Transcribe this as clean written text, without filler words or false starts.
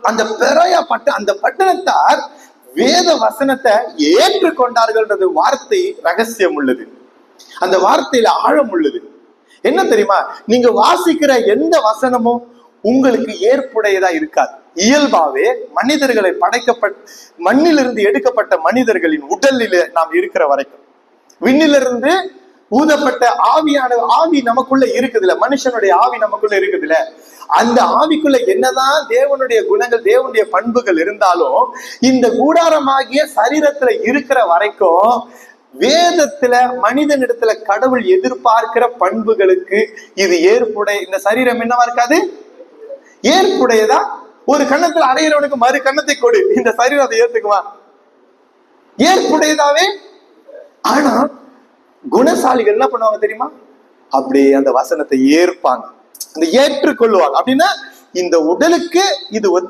அந்த பெராயாப்பட்டு அந்த பட்டணத்தார் வேத வசனத்தை ஏற்றுக்கொண்டார்கள்ன்றது வார்த்தை ரகசியம் உள்ளது. அந்த வார்த்தையில ஆழம் உள்ளது. என்ன தெரியுமா, நீங்க வாசிக்கிற எந்த வசனமும் உங்களுக்கு ஏற்புடையதா இருக்காது. இயல்பாவே மனிதர்களை மண்ணிலிருந்து எடுக்கப்பட்ட மனிதர்களின் உடலில நாம் இருக்கிற வரைக்கும், விண்ணிலிருந்து ஊதப்பட்ட ஆவி நமக்குள்ள இருக்குதுல, மனுஷனுடைய ஆவி நமக்குள்ள இருக்குதுல, அந்த ஆவிக்குள்ள என்னதான் தேவனுடைய குணங்கள் தேவனுடைய பண்புகள் இருந்தாலும் இந்த கூடாரமாகிய சரீரத்துல இருக்கிற வரைக்கும் வேதத்துல மனிதனிடத்துல கடவுள் எதிர்பார்க்கிற பண்புகளுக்கு இது இந்த சரீரம் என்னவா இருக்காது, ஏற்புடையதா? ஒரு கண்ணத்துல அறையிறவனுக்கு மறு கண்ணத்தை கொடு, இந்த சரீரம் அதை ஏத்துக்குமா? ஏற்புடையதாவே. ஆனா குணசாலிகள் என்ன பண்ணுவாங்க தெரியுமா, அப்படியே அந்த வசனத்தை ஏற்பாங்க, அந்த ஏற்றுக்கொள்ளுவாங்க. அப்படின்னா இந்த உடலுக்கு இது ஒத்து